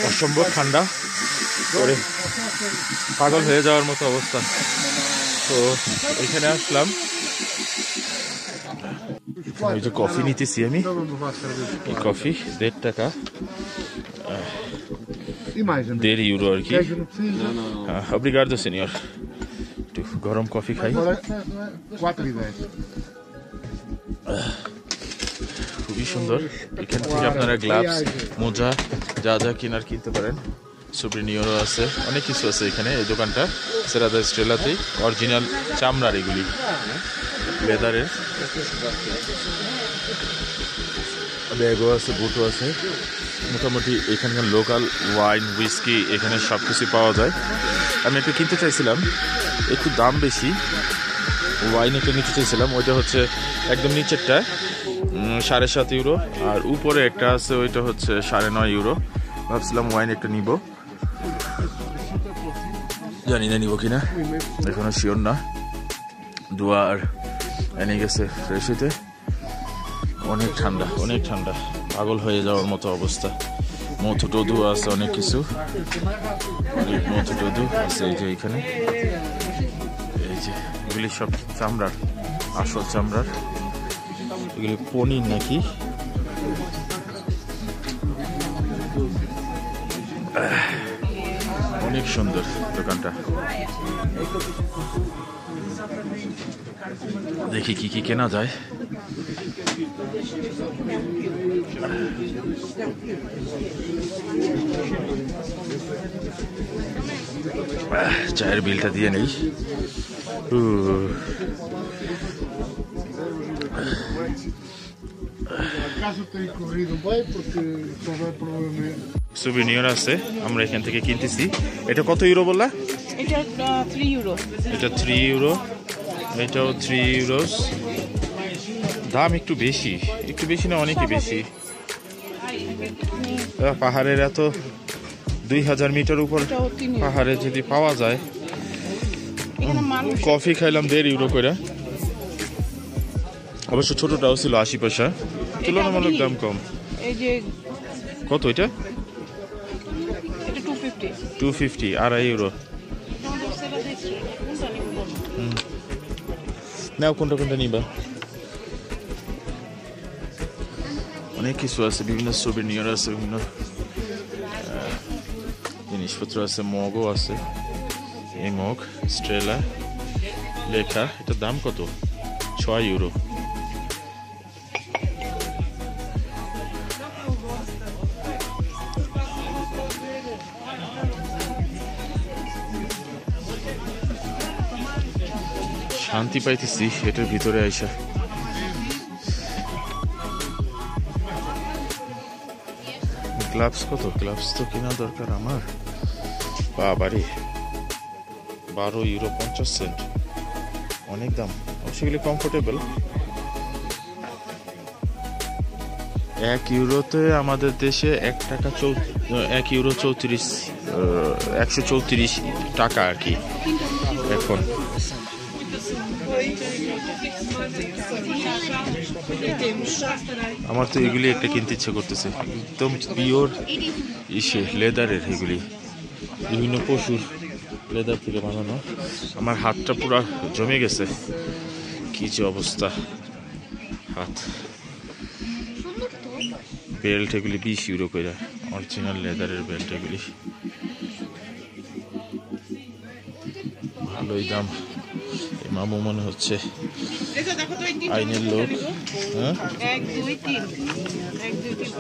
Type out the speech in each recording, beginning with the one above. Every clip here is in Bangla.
অসম্ভব ঠান্ডা করে পাগল হয়ে যাওয়ার মতো অবস্থা। তো এখানে আসলাম, এই যে কফি নিতেছি আমি, এই কফি 1.5 টাকা, 1.5 ইউরো আর কি। Obrigado, senhor. একটু গরম কফি খাই। খুবই সুন্দর। এখান থেকে আপনারা গ্লাভস, মোজা যা যা কেনার কিনতে পারেন। সুভেনিরও আছে, অনেক কিছু আছে এখানে। এই দোকানটা সেরা দা স্ট্রেলাতেই, অরিজিনাল চামড়ার, এগুলি লেদারের। ব্যাগও আছে, বুটও আছে। মোটামুটি এখানকার লোকাল ওয়াইন, হুইস্কি এখানে সব কিছু পাওয়া যায়। আমি একটু কিনতে চাইছিলাম, একটু দাম বেশি। ওয়াইন একটা নিতে চাইছিলাম, ওইটা হচ্ছে একদম নিচেরটা 7.5 ইউরো, আর উপরে একটা আছে ওইটা হচ্ছে 9.5 ইউরো। ভাবছিলাম ওয়াইন একটা নিব, জানি না নিব কিনা, এখনো শিওর না। দুয়ার এনে গেছে ফ্রেশ হইতে। অনেক ঠান্ডা, অনেক ঠান্ডা, পাগল হয়ে যাওয়ার মতো অবস্থা। মথু টধু আছে, অনেক কিছু, অনেক মথু টধু আছে। এই যে এখানে, এই যে এগুলি সব চামড়ার, আসল চামড়ার। এগুলি পনির নাকি, অনেক সুন্দর দোকানটা। দেখি কি কি কেনা যায়। চায়ের বিলটা দিয়ে নেই। সুভেনির আছে, আমরা এখান থেকে কিনতেছি। এটা কত ইউরো বললা? এটা 3 ইউরো। এটা 3 ইউরো, এটাও 3 ইউরো। দাম একটু বেশি, একটু বেশি না, অনেকই বেশি। পাহাড়ের এত 2000 মিটার উপর পাহাড়ে যদি পাওয়া যায়। কফি খাইলাম 1.5 ইউরো করে, অবশ্য ছোটটাও ছিল 80 পয়সা, তুলনামূলক দাম কম। কত এটা? 250, 2.5 ইউরো। নাও, কোনটা কোনটা নিবা? অনেক কিছু আছে, বিভিন্ন সুভেনির আছে, বিভিন্ন জিনিসপত্র আছে। মগও আছে, এই মগ স্ট্রেলা লেখা। এটার দাম কত? 6 ইউরো। শান্তি পাইতেছি এটার ভিতরে আইসা। গ্লাভস কত? গ্লাভস তো কেনা দরকার আমার। বাবারে, 12 ইউরো 50 সেন্ট, অনেক দাম। সেগুলি কমফোর্টেবল। 1 ইউরোতে আমাদের দেশে 1 ইউরো 134 টাকা আর কি এখন। আমার তো এগুলি একটা কিনতে ইচ্ছে করতেছে, একদম পিওর লেদারের। এগুলি বিভিন্ন পশুর লেদার থেকে বানানো। আমার হাতটা পুরো জমে গেছে, কি যে অবস্থা হাত। বেল্ট এগুলি 20 ইউরো করে, অরিজিনাল লেদারের বেল্ট এগুলি, ভালোই দাম। মামু মনে হচ্ছে আইনের লোক। হ্যাঁ, 1 2 3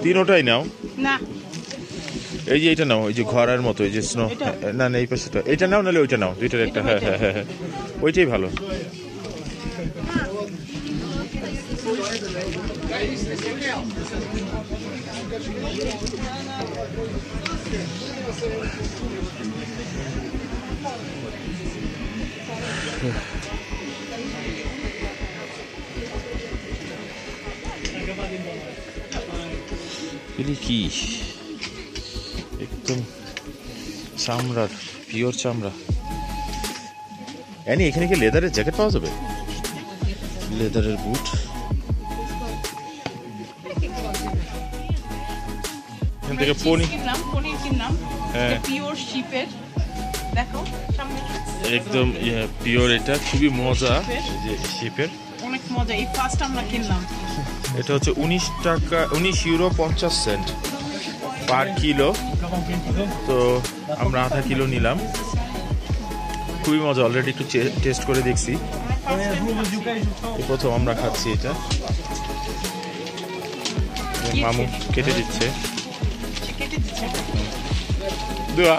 তিনোটাই নাও না। এই যে এটা নাও, ওই যে ঘরের মতো, এই যে স্নো। না না, এই পাশেটা এটা নাও, নাহলে ওইটা নাও, দুইটার একটা। হ্যাঁ হ্যাঁ হ্যাঁ হ্যাঁ, ওইটাই ভালো। কি একদম চামড়ার, পিওর চামড়া। এখানে কি লেদারের জ্যাকেট পাওয়া যাবে? লেদারের বুট। এখান থেকে পনির কিনলাম হ্যাঁ পিওর শিপের, দেখো সামনে একদম পিওর, এটা খুবই মজা। যে শিপের অনেক মজা, এই ফার্স্ট আমরা কিনলাম। এটা হচ্ছে 19 টাকা, 19 ইউরো 50 সেন্ট পার কিলো। তো আমরা আধা কিলো নিলাম, খুবই মজা। অলরেডি একটু টেস্ট করে দেখছি, এই প্রথম আমরা খাচ্ছি এটা। মামু কেটে দিচ্ছে। দোয়া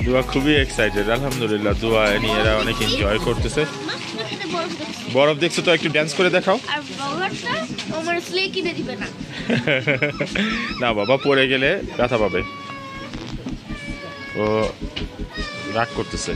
দোয়া খুবই এক্সাইটেড, আলহামদুলিল্লাহ। দোয়া নিয়ে এরা অনেক এনজয় করতেছে। বরফ দেখছো তো, একটু ড্যান্স করে দেখাও। না বাবা, পড়ে গেলে ব্যথা পাবে, ও রাগ করতেছে।